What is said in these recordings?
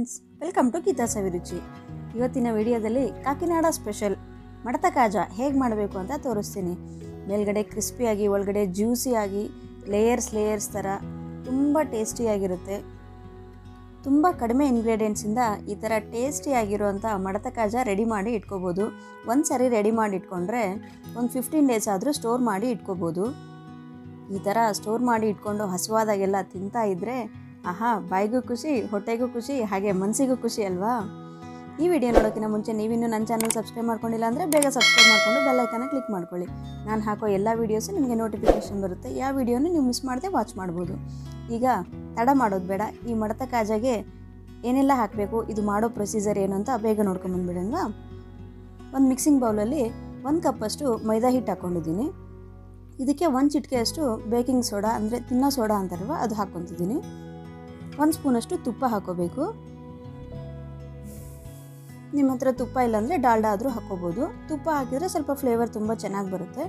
Friends, welcome to ಗೀತಾಸವಿರುಚಿ. ಇವತ್ತಿನ ವಿಡಿಯೋದಲ್ಲಿ Kakinada special ಮಡತ Khaja ಹೇಗೆ ಮಾಡಬೇಕು ಅಂತ ತೋರಿಸ್ತೀನಿ. ಮೇಲ್ಗಡೆ ಕ್ರಿಸ್ಪಿಯಾಗಿ ಒಳಗಡೆ ಜ್ಯೂಸಿಯಾಗಿ ಲೇಯರ್ಸ್ ಥರ ತುಂಬ ಟೇಸ್ಟಿಯಾಗಿರುತ್ತೆ. ತುಂಬ ಕಡಿಮೆ ಇಂಗ್ರೀಡಿಯೆಂಟ್ಸಿಂದ ಈ ಥರ ಟೇಸ್ಟಿಯಾಗಿರುವಂಥ ಮಡತ ಕಾಜಾ ರೆಡಿ ಮಾಡಿ ಇಟ್ಕೋಬೋದು. ಒಂದು ಸರಿ ರೆಡಿ ಮಾಡಿ ಇಟ್ಕೊಂಡ್ರೆ ಒಂದು 15 ಡೇಸ್ ಆದರೂ ಸ್ಟೋರ್ ಮಾಡಿ ಇಟ್ಕೋಬೋದು. ಈ ಥರ ಸ್ಟೋರ್ ಮಾಡಿ ಇಟ್ಕೊಂಡು ಹಸುವಾದಾಗೆಲ್ಲ ತಿಂತಾ ಇದ್ದರೆ ಆಹಾ, ಬಾಯಿಗೂ ಖುಷಿ, ಹೊಟ್ಟೆಗೂ ಖುಷಿ, ಹಾಗೆ ಮನಸ್ಸಿಗೂ ಖುಷಿ ಅಲ್ವಾ? ಈ ವಿಡಿಯೋ ನೋಡೋಕ್ಕಿಂತ ಮುಂಚೆ ನೀವಿನ್ನೂ ನನ್ನ ಚಾನಲ್ ಸಬ್ಸ್ಕ್ರೈಬ್ ಮಾಡ್ಕೊಂಡಿಲ್ಲ ಅಂದರೆ ಬೇಗ ಸಬ್ಸ್ಕ್ರೈಬ್ ಮಾಡಿಕೊಂಡು ಬೆಲ್ ಐಕಾನ ಕ್ಲಿಕ್ ಮಾಡ್ಕೊಳ್ಳಿ. ನಾನು ಹಾಕೋ ಎಲ್ಲ ವೀಡಿಯೋಸು ನಿಮಗೆ ನೋಟಿಫಿಕೇಷನ್ ಬರುತ್ತೆ. ಯಾವ ವಿಡಿಯೋನು ನೀವು ಮಿಸ್ ಮಾಡದೆ ವಾಚ್ ಮಾಡ್ಬೋದು. ಈಗ ತಡ ಮಾಡೋದು ಬೇಡ, ಈ ಮಡತ ಕಾಜಾಗೆ ಏನೆಲ್ಲ ಹಾಕಬೇಕು, ಇದು ಮಾಡೋ ಪ್ರೊಸೀಜರ್ ಏನು ಅಂತ ಬೇಗ ನೋಡ್ಕೊಂಬಂದ್ಬಿಡೋಣ. ಒಂದು ಮಿಕ್ಸಿಂಗ್ ಬೌಲಲ್ಲಿ 1 ಕಪ್ಪಷ್ಟು ಮೈದಾ ಹಿಟ್ಟು ಹಾಕ್ಕೊಂಡಿದ್ದೀನಿ. ಇದಕ್ಕೆ 1 ಚಿಟಿಕೆಯಷ್ಟು ಬೇಕಿಂಗ್ ಸೋಡಾ ಅಂದರೆ ತಿನ್ನೋ ಸೋಡಾ ಅಂತಾರಲ್ವ, ಅದು ಹಾಕ್ಕೊತಿದ್ದೀನಿ. 1 ಸ್ಪೂನಷ್ಟು ತುಪ್ಪ ಹಾಕೋಬೇಕು. ನಿಮ್ಮ ಹತ್ರ ತುಪ್ಪ ಇಲ್ಲಾಂದರೆ ಡಾಲ್ಡಾ ಆದರೂ ಹಾಕ್ಕೋಬೋದು. ತುಪ್ಪ ಹಾಕಿದರೆ ಸ್ವಲ್ಪ ಫ್ಲೇವರ್ ತುಂಬ ಚೆನ್ನಾಗಿ ಬರುತ್ತೆ.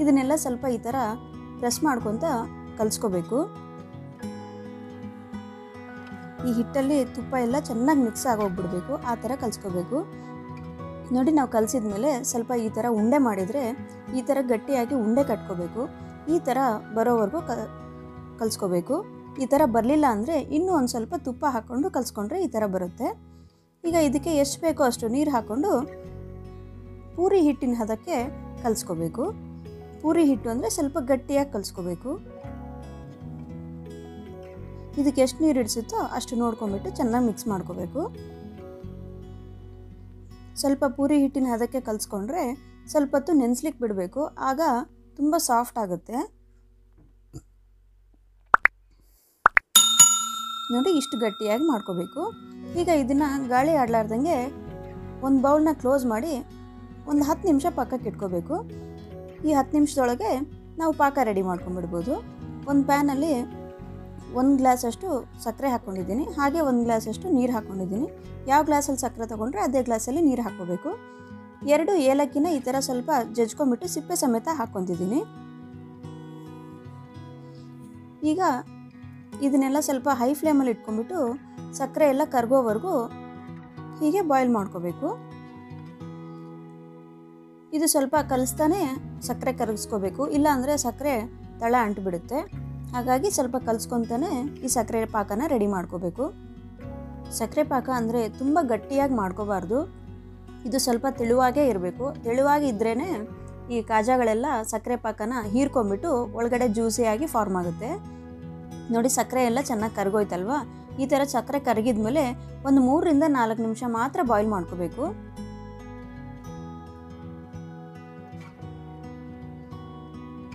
ಇದನ್ನೆಲ್ಲ ಸ್ವಲ್ಪ ಈ ಥರ ಪ್ರೆಸ್ ಮಾಡ್ಕೊತ ಕಲಿಸ್ಕೋಬೇಕು. ಈ ಹಿಟ್ಟಲ್ಲಿ ತುಪ್ಪ ಎಲ್ಲ ಚೆನ್ನಾಗಿ ಮಿಕ್ಸ್ ಆಗೋಗ್ಬಿಡ್ಬೇಕು, ಆ ಥರ ಕಲಿಸ್ಕೋಬೇಕು. ನೋಡಿ, ನಾವು ಕಲಿಸಿದ ಮೇಲೆ ಸ್ವಲ್ಪ ಈ ಥರ ಉಂಡೆ ಮಾಡಿದರೆ ಈ ಥರ ಗಟ್ಟಿಯಾಗಿ ಉಂಡೆ ಕಟ್ಕೋಬೇಕು. ಈ ಥರ ಬರೋವರೆಗೂ ಕಲಿಸ್ಕೋಬೇಕು. ಈ ಥರ ಬರಲಿಲ್ಲ ಅಂದರೆ ಇನ್ನೂ ಒಂದು ಸ್ವಲ್ಪ ತುಪ್ಪ ಹಾಕ್ಕೊಂಡು ಕಲಿಸ್ಕೊಂಡ್ರೆ ಈ ಥರ ಬರುತ್ತೆ. ಈಗ ಇದಕ್ಕೆ ಎಷ್ಟು ಬೇಕೋ ಅಷ್ಟು ನೀರು ಹಾಕ್ಕೊಂಡು ಪೂರಿ ಹಿಟ್ಟಿನ ಹದಕ್ಕೆ ಕಲಿಸ್ಕೋಬೇಕು. ಪೂರಿ ಹಿಟ್ಟು ಅಂದರೆ ಸ್ವಲ್ಪ ಗಟ್ಟಿಯಾಗಿ ಕಲಿಸ್ಕೋಬೇಕು. ಇದಕ್ಕೆ ಎಷ್ಟು ನೀರು ಇಡಿಸುತ್ತೋ ಅಷ್ಟು ನೋಡ್ಕೊಂಬಿಟ್ಟು ಚೆನ್ನಾಗಿ ಮಿಕ್ಸ್ ಮಾಡ್ಕೋಬೇಕು. ಸ್ವಲ್ಪ ಪೂರಿ ಹಿಟ್ಟಿನ ಹದಕ್ಕೆ ಕಲಿಸ್ಕೊಂಡ್ರೆ ಸ್ವಲ್ಪ ಹೊತ್ತು ನೆನೆಸ್ಲಿಕ್ಕೆ ಬಿಡಬೇಕು, ಆಗ ತುಂಬ ಸಾಫ್ಟ್ ಆಗುತ್ತೆ. ನೋಡಿ, ಇಷ್ಟು ಗಟ್ಟಿಯಾಗಿ ಮಾಡ್ಕೋಬೇಕು. ಈಗ ಇದನ್ನು ಗಾಳಿ ಆಡಲಾರ್ದಂಗೆ ಒಂದು ಬೌಲ್ನ ಕ್ಲೋಸ್ ಮಾಡಿ ಒಂದು 10 ನಿಮಿಷ ಪಕ್ಕಕ್ಕೆ ಇಟ್ಕೋಬೇಕು. ಈ 10 ನಿಮಿಷದೊಳಗೆ ನಾವು ಪಾಕ ರೆಡಿ ಮಾಡ್ಕೊಂಡ್ಬಿಡ್ಬೋದು. ಒಂದು ಪ್ಯಾನಲ್ಲಿ 1 ಗ್ಲಾಸಷ್ಟು ಸಕ್ಕರೆ ಹಾಕ್ಕೊಂಡಿದ್ದೀನಿ, ಹಾಗೆ 1 ಗ್ಲಾಸಷ್ಟು ನೀರು ಹಾಕ್ಕೊಂಡಿದ್ದೀನಿ. ಯಾವ ಗ್ಲಾಸಲ್ಲಿ ಸಕ್ಕರೆ ತೊಗೊಂಡ್ರೆ ಅದೇ ಗ್ಲಾಸಲ್ಲಿ ನೀರು ಹಾಕ್ಕೋಬೇಕು. 2 ಏಲಕ್ಕಿನ ಈ ಥರ ಸ್ವಲ್ಪ ಜಜ್ಕೊಂಡ್ಬಿಟ್ಟು ಸಿಪ್ಪೆ ಸಮೇತ ಹಾಕ್ಕೊತಿದ್ದೀನಿ. ಈಗ ಇದನ್ನೆಲ್ಲ ಸ್ವಲ್ಪ ಹೈ ಫ್ಲೇಮಲ್ಲಿ ಇಟ್ಕೊಂಡ್ಬಿಟ್ಟು ಸಕ್ಕರೆ ಎಲ್ಲ ಕರಗೋವರೆಗೂ ಹೀಗೆ ಬಾಯ್ಲ್ ಮಾಡ್ಕೋಬೇಕು. ಇದು ಸ್ವಲ್ಪ ಕಲಿಸ್ತಾನೆ ಸಕ್ಕರೆ ಕರಗಿಸ್ಕೋಬೇಕು, ಇಲ್ಲಾಂದರೆ ಸಕ್ಕರೆ ತಳ ಅಂಟುಬಿಡುತ್ತೆ. ಹಾಗಾಗಿ ಸ್ವಲ್ಪ ಕಲಿಸ್ಕೊತಾನೆ ಈ ಸಕ್ಕರೆ ಪಾಕನ ರೆಡಿ ಮಾಡ್ಕೋಬೇಕು. ಸಕ್ಕರೆ ಪಾಕ ಅಂದರೆ ತುಂಬ ಗಟ್ಟಿಯಾಗಿ ಮಾಡ್ಕೋಬಾರ್ದು, ಇದು ಸ್ವಲ್ಪ ತೆಳುವಾಗೇ ಇರಬೇಕು. ತೆಳುವಾಗಿ ಇದ್ರೇ ಈ ಕಾಜಾಗಳೆಲ್ಲ ಸಕ್ಕರೆ ಪಾಕನ ಹೀರ್ಕೊಂಬಿಟ್ಟು ಒಳಗಡೆ ಜ್ಯೂಸಿಯಾಗಿ ಫಾರ್ಮ್ ಆಗುತ್ತೆ. ನೋಡಿ, ಸಕ್ಕರೆ ಎಲ್ಲ ಚೆನ್ನಾಗಿ ಕರಗೋಯ್ತಲ್ವಾ? ಈ ಥರ ಸಕ್ಕರೆ ಕರಗಿದ್ಮೇಲೆ ಒಂದು 3 ರಿಂದ 4 ನಿಮಿಷ ಮಾತ್ರ ಬಾಯ್ಲ್ ಮಾಡ್ಕೋಬೇಕು.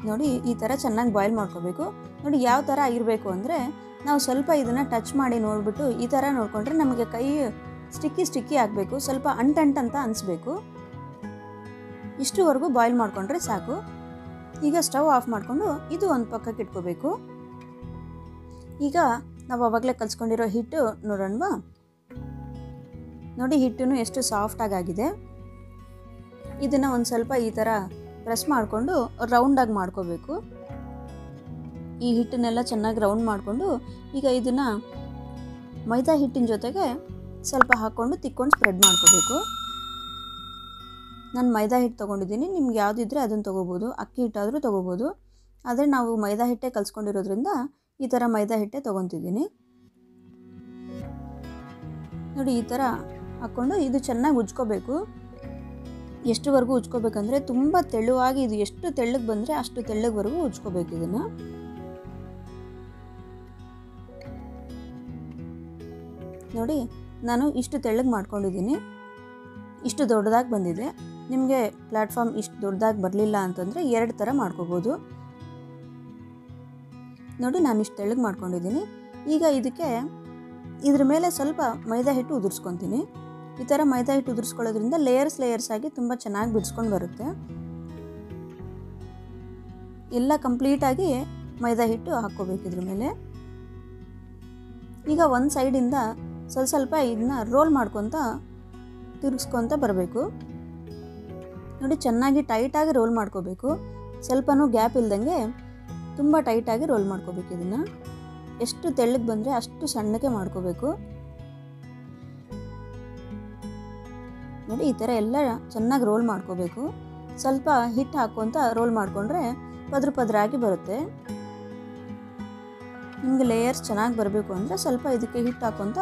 ನೋಡಿ, ಈ ಥರ ಚೆನ್ನಾಗಿ ಬಾಯ್ಲ್ ಮಾಡ್ಕೋಬೇಕು. ನೋಡಿ, ಯಾವ ಥರ ಇರಬೇಕು ಅಂದರೆ ನಾವು ಸ್ವಲ್ಪ ಇದನ್ನು ಟಚ್ ಮಾಡಿ ನೋಡಿಬಿಟ್ಟು ಈ ಥರ ನೋಡಿಕೊಂಡ್ರೆ ನಮಗೆ ಕೈ ಸ್ಟಿಕ್ಕಿ ಆಗಬೇಕು, ಸ್ವಲ್ಪ ಅಂಟಂತ ಅನಿಸ್ಬೇಕು. ಇಷ್ಟುವರೆಗೂ ಬಾಯ್ಲ್ ಮಾಡಿಕೊಂಡ್ರೆ ಸಾಕು. ಈಗ ಸ್ಟವ್ ಆಫ್ ಮಾಡಿಕೊಂಡು ಇದು ಒಂದು ಪಕ್ಕಕ್ಕೆ ಇಟ್ಕೋಬೇಕು. ಈಗ ನಾವು ಆವಾಗಲೇ ಕಲಿಸ್ಕೊಂಡಿರೋ ಹಿಟ್ಟು ನೋಡೋಣವಾ? ನೋಡಿ, ಹಿಟ್ಟು ಎಷ್ಟು ಸಾಫ್ಟಾಗಿದೆ. ಇದನ್ನು ಒಂದು ಸ್ವಲ್ಪ ಈ ಥರ ಪ್ರೆಸ್ ಮಾಡಿಕೊಂಡು ರೌಂಡಾಗಿ ಮಾಡ್ಕೋಬೇಕು. ಈ ಹಿಟ್ಟನ್ನೆಲ್ಲ ಚೆನ್ನಾಗಿ ರೌಂಡ್ ಮಾಡಿಕೊಂಡು ಈಗ ಇದನ್ನು ಮೈದಾ ಹಿಟ್ಟಿನ ಜೊತೆಗೆ ಸ್ವಲ್ಪ ಹಾಕ್ಕೊಂಡು ತಿಕ್ಕೊಂಡು ಸ್ಪ್ರೆಡ್ ಮಾಡ್ಕೋಬೇಕು. ನಾನು ಮೈದಾ ಹಿಟ್ಟು ತೊಗೊಂಡಿದ್ದೀನಿ, ನಿಮ್ಗೆ ಯಾವುದಿದ್ರೆ ಅದನ್ನು ತೊಗೋಬೋದು. ಅಕ್ಕಿ ಹಿಟ್ಟಾದರೂ ತೊಗೋಬೋದು, ಆದರೆ ನಾವು ಮೈದಾ ಹಿಟ್ಟೇ ಕಲಿಸ್ಕೊಂಡಿರೋದ್ರಿಂದ ಈ ಥರ ಮೈದಾ ಹಿಟ್ಟೆ ತೊಗೊತಿದ್ದೀನಿ. ನೋಡಿ, ಈ ಥರ ಹಾಕ್ಕೊಂಡು ಇದು ಚೆನ್ನಾಗಿ ಉಜ್ಕೋಬೇಕು. ಎಷ್ಟುವರೆಗೂ ಉಜ್ಕೋಬೇಕಂದ್ರೆ ತುಂಬ ತೆಳುವಾಗಿ, ಇದು ಎಷ್ಟು ತೆಳ್ಳಗೆ ಬಂದರೆ ಅಷ್ಟು ತೆಳ್ಳಗವರೆಗೂ ಉಜ್ಕೋಬೇಕು ಇದನ್ನು. ನೋಡಿ, ನಾನು ಇಷ್ಟು ತೆಳ್ಳಗೆ ಮಾಡ್ಕೊಂಡಿದ್ದೀನಿ. ಇಷ್ಟು ದೊಡ್ಡದಾಗಿ ಬಂದಿದೆ. ನಿಮಗೆ ಪ್ಲ್ಯಾಟ್ಫಾರ್ಮ್ ಇಷ್ಟು ದೊಡ್ಡದಾಗಿ ಬರಲಿಲ್ಲ ಅಂತಂದರೆ 2 ಥರ ಮಾಡ್ಕೋಬೋದು. ನೋಡಿ, ನಾನು ಇಷ್ಟು ತೆಳ್ಳಗೆ ಮಾಡ್ಕೊಂಡಿದ್ದೀನಿ. ಈಗ ಇದಕ್ಕೆ ಇದ್ರ ಮೇಲೆ ಸ್ವಲ್ಪ ಮೈದಾ ಹಿಟ್ಟು ಉದುರಿಸ್ಕೊತೀನಿ. ಈ ಥರ ಮೈದಾ ಹಿಟ್ಟು ಉದುರಿಸ್ಕೊಳ್ಳೋದ್ರಿಂದ ಲೇಯರ್ಸ್ ಆಗಿ ತುಂಬ ಚೆನ್ನಾಗಿ ಬಿಡಿಸ್ಕೊಂಡು ಬರುತ್ತೆ. ಎಲ್ಲ ಕಂಪ್ಲೀಟಾಗಿ ಮೈದಾ ಹಿಟ್ಟು ಹಾಕ್ಕೋಬೇಕು ಇದ್ರ ಮೇಲೆ. ಈಗ ಒಂದು ಸೈಡಿಂದ ಸ್ವಲ್ಪ ಇದನ್ನ ರೋಲ್ ಮಾಡ್ಕೊತ ತಿರುಗಿಸ್ಕೊತ ಬರಬೇಕು. ನೋಡಿ, ಚೆನ್ನಾಗಿ ಟೈಟಾಗಿ ರೋಲ್ ಮಾಡ್ಕೋಬೇಕು. ಸ್ವಲ್ಪನೂ ಗ್ಯಾಪ್ ಇಲ್ದಂಗೆ ತುಂಬ ಟೈಟಾಗಿ ರೋಲ್ ಮಾಡ್ಕೋಬೇಕು. ಇದನ್ನು ಎಷ್ಟು ತೆಳ್ಳಗೆ ಬಂದರೆ ಅಷ್ಟು ಸಣ್ಣಕ್ಕೆ ಮಾಡ್ಕೋಬೇಕು. ನೋಡಿ ಈ ಥರ ಎಲ್ಲ ಚೆನ್ನಾಗಿ ರೋಲ್ ಮಾಡ್ಕೋಬೇಕು. ಸ್ವಲ್ಪ ಹಿಟ್ಟು ಹಾಕ್ಕೊಂತ ರೋಲ್ ಮಾಡಿಕೊಂಡ್ರೆ ಪದ್ರ ಪದ್ರ ಆಗಿ ಬರುತ್ತೆ. ನಿಮಗೆ ಲೇಯರ್ಸ್ ಚೆನ್ನಾಗಿ ಬರಬೇಕು ಅಂದರೆ ಸ್ವಲ್ಪ ಇದಕ್ಕೆ ಹಿಟ್ಟು ಹಾಕ್ಕೊಂತ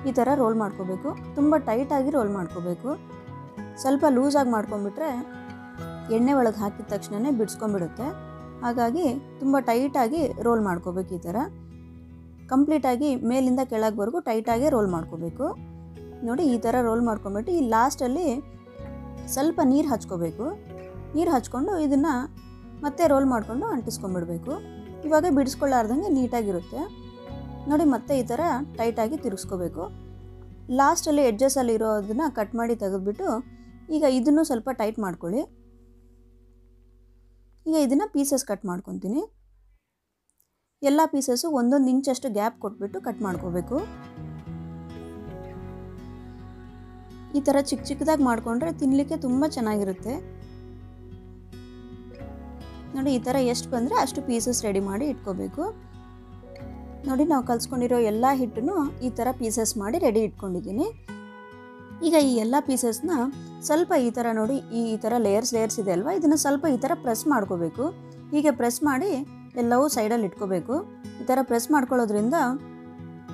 ಈ ಥರ ರೋಲ್ ಮಾಡ್ಕೋಬೇಕು. ತುಂಬ ಟೈಟಾಗಿ ರೋಲ್ ಮಾಡ್ಕೋಬೇಕು. ಸ್ವಲ್ಪ ಲೂಸಾಗಿ ಮಾಡ್ಕೊಂಡ್ಬಿಟ್ರೆ ಎಣ್ಣೆ ಒಳಗೆ ಹಾಕಿದ ತಕ್ಷಣವೇ ಬಿಡಿಸ್ಕೊಂಡ್ಬಿಡುತ್ತೆ. ಹಾಗಾಗಿ ತುಂಬ ಟೈಟಾಗಿ ರೋಲ್ ಮಾಡ್ಕೋಬೇಕು. ಈ ಥರ ಕಂಪ್ಲೀಟಾಗಿ ಮೇಲಿಂದ ಕೆಳಗವರೆಗೂ ಟೈಟಾಗಿ ರೋಲ್ ಮಾಡ್ಕೋಬೇಕು. ನೋಡಿ ಈ ಥರ ರೋಲ್ ಮಾಡ್ಕೊಂಬಿಟ್ಟು ಈ ಲಾಸ್ಟಲ್ಲಿ ಸ್ವಲ್ಪ ನೀರು ಹಚ್ಕೋಬೇಕು. ನೀರು ಹಚ್ಕೊಂಡು ಇದನ್ನು ಮತ್ತೆ ರೋಲ್ ಮಾಡಿಕೊಂಡು ಅಂಟಿಸ್ಕೊಂಡ್ಬಿಡ್ಬೇಕು. ಇವಾಗ ಬಿಡಿಸ್ಕೊಳ್ಳಾರ್ದಂಗೆ ನೀಟಾಗಿರುತ್ತೆ. ನೋಡಿ ಮತ್ತೆ ಈ ಥರ ಟೈಟಾಗಿ ತಿರುಗಿಸ್ಕೋಬೇಕು. ಲಾಸ್ಟಲ್ಲಿ ಎಡ್ಜಸ್ಸಲ್ಲಿ ಇರೋದನ್ನು ಕಟ್ ಮಾಡಿ ತೆಗೆದುಬಿಟ್ಟು ಈಗ ಇದನ್ನು ಸ್ವಲ್ಪ ಟೈಟ್ ಮಾಡ್ಕೊಳ್ಳಿ. ಈಗ ಇದನ್ನು ಪೀಸಸ್ ಕಟ್ ಮಾಡ್ಕೊತೀನಿ. ಎಲ್ಲ ಪೀಸಸ್ಸು 1 ಇಂಚಷ್ಟು ಗ್ಯಾಪ್ ಕೊಟ್ಬಿಟ್ಟು ಕಟ್ ಮಾಡ್ಕೋಬೇಕು. ಈ ಥರ ಚಿಕ್ಕ ಚಿಕ್ಕದಾಗಿ ಮಾಡಿಕೊಂಡ್ರೆ ತಿನ್ನಲಿಕ್ಕೆ ತುಂಬ ಚೆನ್ನಾಗಿರುತ್ತೆ. ನೋಡಿ ಈ ಥರ ಎಷ್ಟು ಬಂದರೆ ಅಷ್ಟು ಪೀಸಸ್ ರೆಡಿ ಮಾಡಿ ಇಟ್ಕೋಬೇಕು. ನೋಡಿ ನಾವು ಕಲಿಸ್ಕೊಂಡಿರೋ ಎಲ್ಲ ಹಿಟ್ಟನ್ನು ಈ ಥರ ಪೀಸಸ್ ಮಾಡಿ ರೆಡಿ ಇಟ್ಕೊಂಡಿದ್ದೀನಿ. ಈಗ ಈ ಎಲ್ಲ ಪೀಸಸ್ನ ಸ್ವಲ್ಪ ಈ ಥರ ನೋಡಿ ಈ ಥರ ಲೇಯರ್ಸ್ ಇದೆ ಅಲ್ವಾ, ಇದನ್ನು ಸ್ವಲ್ಪ ಈ ಥರ ಪ್ರೆಸ್ ಮಾಡ್ಕೋಬೇಕು. ಹೀಗೆ ಪ್ರೆಸ್ ಮಾಡಿ ಎಲ್ಲವೂ ಸೈಡಲ್ಲಿ ಇಟ್ಕೋಬೇಕು. ಈ ಥರ ಪ್ರೆಸ್ ಮಾಡ್ಕೊಳ್ಳೋದ್ರಿಂದ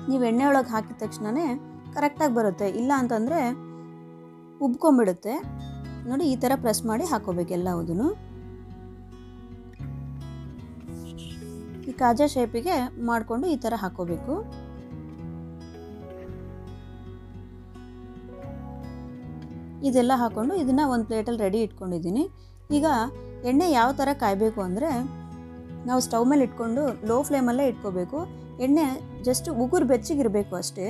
ನೀವು ಎಣ್ಣೆ ಒಳಗೆ ಹಾಕಿದ ತಕ್ಷಣವೇ ಕರೆಕ್ಟಾಗಿ ಬರುತ್ತೆ. ಇಲ್ಲ ಅಂತಂದರೆ ಉಬ್ಕೊಂಡ್ಬಿಡುತ್ತೆ. ನೋಡಿ ಈ ಥರ ಪ್ರೆಸ್ ಮಾಡಿ ಹಾಕೋಬೇಕು ಎಲ್ಲವುದನ್ನು. ಈ ಕಾಜಾ ಶೇಪಿಗೆ ಮಾಡಿಕೊಂಡು ಈ ಥರ ಹಾಕೋಬೇಕು. ಇದೆಲ್ಲ ಹಾಕ್ಕೊಂಡು ಇದನ್ನು ಒಂದು ಪ್ಲೇಟಲ್ಲಿ ರೆಡಿ ಇಟ್ಕೊಂಡಿದ್ದೀನಿ. ಈಗ ಎಣ್ಣೆ ಯಾವ ಥರ ಕಾಯಬೇಕು ಅಂದರೆ ನಾವು ಸ್ಟವ್ ಮೇಲೆ ಇಟ್ಕೊಂಡು ಲೋ ಫ್ಲೇಮಲ್ಲೇ ಇಟ್ಕೋಬೇಕು. ಎಣ್ಣೆ ಜಸ್ಟ್ ಉಗುರು ಬೆಚ್ಚಗಿರಬೇಕು ಅಷ್ಟೇ.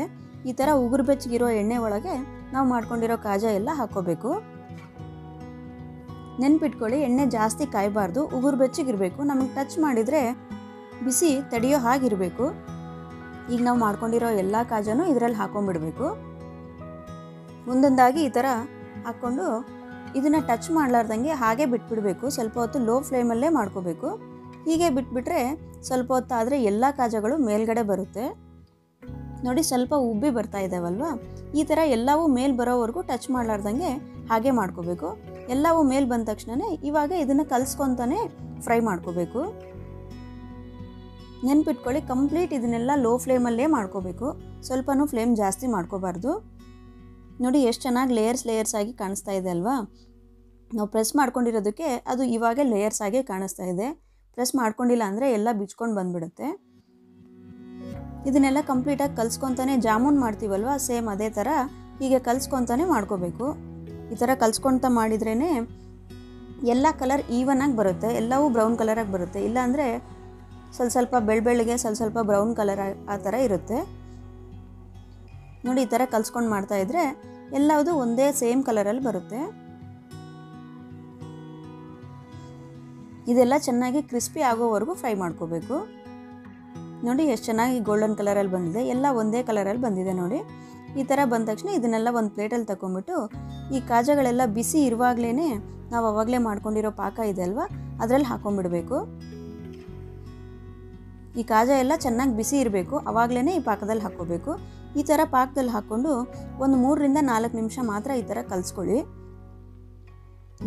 ಈ ಥರ ಉಗುರು ಬೆಚ್ಚಗಿರೋ ಎಣ್ಣೆ ಒಳಗೆ ನಾವು ಮಾಡ್ಕೊಂಡಿರೋ ಕಾಜಾ ಎಲ್ಲ ಹಾಕೋಬೇಕು. ನೆನ್ಪಿಟ್ಕೊಳ್ಳಿ, ಎಣ್ಣೆ ಜಾಸ್ತಿ ಕಾಯಬಾರ್ದು, ಉಗುರು ಬೆಚ್ಚಗಿರಬೇಕು. ನಮಗೆ ಟಚ್ ಮಾಡಿದರೆ ಬಿಸಿ ತಡೆಯೋ ಹಾಗಿರಬೇಕು. ಈಗ ನಾವು ಮಾಡ್ಕೊಂಡಿರೋ ಎಲ್ಲ ಕಾಜಾನು ಇದರಲ್ಲಿ ಹಾಕೊಂಡ್ಬಿಡ್ಬೇಕು. ಒಂದೊಂದಾಗಿ ಈ ಥರ ಹಾಕ್ಕೊಂಡು ಇದನ್ನು ಟಚ್ ಮಾಡಲಾರ್ದಂಗೆ ಹಾಗೆ ಬಿಟ್ಬಿಡಬೇಕು. ಸ್ವಲ್ಪ ಹೊತ್ತು ಲೋ ಫ್ಲೇಮಲ್ಲೇ ಮಾಡ್ಕೋಬೇಕು. ಹೀಗೆ ಬಿಟ್ಬಿಟ್ರೆ ಸ್ವಲ್ಪ ಹೊತ್ತಾದರೆ ಎಲ್ಲ ಕಾಜಾಗಳು ಮೇಲ್ಗಡೆ ಬರುತ್ತೆ. ನೋಡಿ ಸ್ವಲ್ಪ ಉಬ್ಬಿ ಬರ್ತಾ ಇದ್ದಾವಲ್ವಾ, ಈ ಥರ ಎಲ್ಲವೂ ಮೇಲ್ ಬರೋವರೆಗೂ ಟಚ್ ಮಾಡಲಾರ್ದಂಗೆ ಹಾಗೆ ಮಾಡ್ಕೋಬೇಕು. ಎಲ್ಲವೂ ಮೇಲ್ ಬಂದ ತಕ್ಷಣವೇ ಇವಾಗ ಇದನ್ನು ಕಲಿಸ್ಕೊತಾನೆ ಫ್ರೈ ಮಾಡ್ಕೋಬೇಕು. ನೆನ್ಪಿಟ್ಕೊಳ್ಳಿ, ಕಂಪ್ಲೀಟ್ ಇದನ್ನೆಲ್ಲ ಲೋ ಫ್ಲೇಮಲ್ಲೇ ಮಾಡ್ಕೋಬೇಕು. ಸ್ವಲ್ಪನೂ ಫ್ಲೇಮ್ ಜಾಸ್ತಿ ಮಾಡ್ಕೋಬಾರ್ದು. ನೋಡಿ ಎಷ್ಟು ಚೆನ್ನಾಗಿ ಲೇಯರ್ಸ್ ಆಗಿ ಕಾಣಿಸ್ತಾ ಇದೆ ಅಲ್ವಾ. ನಾವು ಪ್ರೆಸ್ ಮಾಡ್ಕೊಂಡಿರೋದಕ್ಕೆ ಅದು ಇವಾಗ ಲೇಯರ್ಸ್ ಆಗಿ ಕಾಣಿಸ್ತಾ ಇದೆ. ಪ್ರೆಸ್ ಮಾಡ್ಕೊಂಡಿಲ್ಲ ಅಂದರೆ ಎಲ್ಲ ಬಿಚ್ಕೊಂಡು ಬಂದುಬಿಡುತ್ತೆ. ಇದನ್ನೆಲ್ಲ ಕಂಪ್ಲೀಟಾಗಿ ಕಲಿಸ್ಕೊತಾನೆ ಜಾಮೂನ್ ಮಾಡ್ತೀವಲ್ವ, ಸೇಮ್ ಅದೇ ಥರ ಹೀಗೆ ಕಲಿಸ್ಕೊತಾನೆ ಮಾಡ್ಕೋಬೇಕು. ಈ ಥರ ಕಲಿಸ್ಕೊತ ಮಾಡಿದ್ರೇ ಎಲ್ಲ ಕಲರ್ ಈವನಾಗಿ ಬರುತ್ತೆ, ಎಲ್ಲವೂ ಬ್ರೌನ್ ಕಲರಾಗಿ ಬರುತ್ತೆ. ಇಲ್ಲಾಂದರೆ ಸ್ವಲ್ಪ ಬೆಳ್ಳಗೆ ಸ್ವಲ್ಪ ಬ್ರೌನ್ ಕಲರ್ ಆ ಥರ ಇರುತ್ತೆ. ನೋಡಿ ಈ ಥರ ಕಲಿಸ್ಕೊಂಡು ಮಾಡ್ತಾಯಿದ್ರೆ ಎಲ್ಲವುದು ಒಂದೇ ಸೇಮ್ ಕಲರಲ್ಲಿ ಬರುತ್ತೆ. ಇದೆಲ್ಲ ಚೆನ್ನಾಗಿ ಕ್ರಿಸ್ಪಿ ಆಗೋವರೆಗೂ ಫ್ರೈ ಮಾಡ್ಕೋಬೇಕು. ನೋಡಿ ಎಷ್ಟು ಚೆನ್ನಾಗಿ ಗೋಲ್ಡನ್ ಕಲರಲ್ಲಿ ಬಂದಿದೆ, ಎಲ್ಲ ಒಂದೇ ಕಲರಲ್ಲಿ ಬಂದಿದೆ. ನೋಡಿ ಈ ಥರ ಬಂದ ತಕ್ಷಣ ಇದನ್ನೆಲ್ಲ ಒಂದು ಪ್ಲೇಟಲ್ಲಿ ತಗೊಂಬಿಟ್ಟು ಈ ಕಾಜಾಗಳೆಲ್ಲ ಬಿಸಿ ಇರುವಾಗಲೇ ನಾವು ಆವಾಗಲೇ ಮಾಡ್ಕೊಂಡಿರೋ ಪಾಕ ಇದೆ ಅಲ್ವಾ, ಅದರಲ್ಲಿ ಹಾಕೊಂಡ್ಬಿಡಬೇಕು. ಈ ಕಾಜಾ ಎಲ್ಲ ಚೆನ್ನಾಗಿ ಬಿಸಿ ಇರಬೇಕು, ಆವಾಗಲೇ ಈ ಪಾಕದಲ್ಲಿ ಹಾಕ್ಕೋಬೇಕು. ಈ ಥರ ಪಾಕದಲ್ಲಿ ಹಾಕ್ಕೊಂಡು ಒಂದು 3 ರಿಂದ 4 ನಿಮಿಷ ಮಾತ್ರ ಈ ಥರ ಕಲಿಸ್ಕೊಳ್ಳಿ.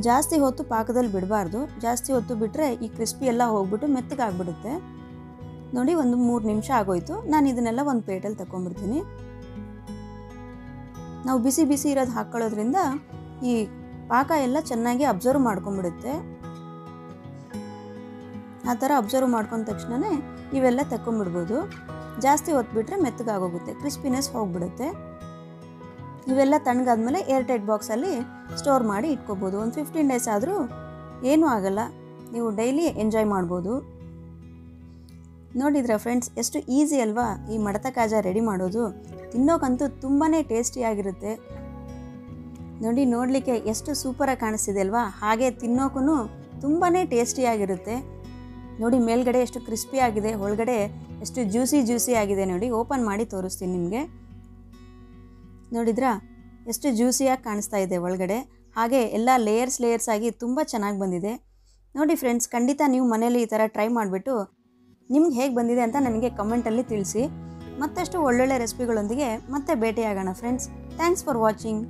ಜಾಸ್ತಿ ಹೊತ್ತು ಪಾಕದಲ್ಲಿ ಬಿಡಬಾರ್ದು. ಜಾಸ್ತಿ ಹೊತ್ತು ಬಿಟ್ಟರೆ ಈ ಕ್ರಿಸ್ಪಿ ಎಲ್ಲ ಹೋಗ್ಬಿಟ್ಟು ಮೆತ್ತಗಾಗ್ಬಿಡುತ್ತೆ. ನೋಡಿ ಒಂದು 3 ನಿಮಿಷ ಆಗೋಯ್ತು. ನಾನು ಇದನ್ನೆಲ್ಲ ಒಂದು ಪ್ಲೇಟಲ್ಲಿ ತಗೊಂಡ್ಬಿಡ್ತೀನಿ. ನಾವು ಬಿಸಿ ಇರೋದು ಹಾಕ್ಕೊಳ್ಳೋದ್ರಿಂದ ಈ ಪಾಕ ಎಲ್ಲ ಚೆನ್ನಾಗಿ ಅಬ್ಸರ್ವ್ ಮಾಡ್ಕೊಂಡ್ಬಿಡುತ್ತೆ. ಆ ಥರ ಅಬ್ಸರ್ವ್ ಮಾಡ್ಕೊಂಡ ತಕ್ಷಣವೇ ಇವೆಲ್ಲ ತಗೊಂಡ್ಬಿಡ್ಬೋದು. ಜಾಸ್ತಿ ಹೊತ್ತು ಬಿಟ್ಟರೆ ಮೆತ್ತಗಾಗೋಗುತ್ತೆ, ಕ್ರಿಸ್ಪಿನೆಸ್ ಹೋಗ್ಬಿಡುತ್ತೆ. ಇವೆಲ್ಲ ತಣ್ಣಗಾದ್ಮೇಲೆ ಏರ್ ಟೈಟ್ ಬಾಕ್ಸಲ್ಲಿ ಸ್ಟೋರ್ ಮಾಡಿ ಇಟ್ಕೋಬೋದು. ಒಂದು 15 ಡೇಸ್ ಆದರೂ ಏನೂ ಆಗಲ್ಲ, ನೀವು ಡೈಲಿ ಎಂಜಾಯ್ ಮಾಡ್ಬೋದು. ನೋಡಿದ್ರೆ ಫ್ರೆಂಡ್ಸ್, ಎಷ್ಟು ಈಸಿ ಅಲ್ವಾ ಈ ಮಡತ ಕಾಜಾ ರೆಡಿ ಮಾಡೋದು. ತಿನ್ನೋಕ್ಕಂತೂ ತುಂಬಾ ಟೇಸ್ಟಿಯಾಗಿರುತ್ತೆ. ನೋಡಿ ನೋಡಲಿಕ್ಕೆ ಎಷ್ಟು ಸೂಪರಾಗಿ ಕಾಣಿಸ್ತಿದೆ ಅಲ್ವಾ, ಹಾಗೆ ತಿನ್ನೋಕ್ಕೂ ತುಂಬಾ ಟೇಸ್ಟಿಯಾಗಿರುತ್ತೆ. ನೋಡಿ ಮೇಲ್ಗಡೆ ಎಷ್ಟು ಕ್ರಿಸ್ಪಿ ಆಗಿದೆ, ಒಳಗಡೆ ಎಷ್ಟು ಜ್ಯೂಸಿ ಆಗಿದೆ. ನೋಡಿ ಓಪನ್ ಮಾಡಿ ತೋರಿಸ್ತೀನಿ ನಿಮಗೆ. ನೋಡಿದ್ರಾ ಎಷ್ಟು ಜ್ಯೂಸಿಯಾಗಿ ಕಾಣಿಸ್ತಾ ಇದೆ ಒಳಗಡೆ, ಹಾಗೆ ಎಲ್ಲ ಲೇಯರ್ಸ್ ಆಗಿ ತುಂಬ ಚೆನ್ನಾಗಿ ಬಂದಿದೆ. ನೋಡಿ ಫ್ರೆಂಡ್ಸ್, ಖಂಡಿತ ನೀವು ಮನೇಲಿ ಈ ಥರ ಟ್ರೈ ಮಾಡಿಬಿಟ್ಟು ನಿಮ್ಗೆ ಹೇಗೆ ಬಂದಿದೆ ಅಂತ ನನಗೆ ಕಮೆಂಟಲ್ಲಿ ತಿಳಿಸಿ. ಮತ್ತಷ್ಟು ಒಳ್ಳೊಳ್ಳೆ ರೆಸಿಪಿಗಳೊಂದಿಗೆ ಮತ್ತೆ ಭೇಟಿಯಾಗೋಣ ಫ್ರೆಂಡ್ಸ್. Thanks for watching.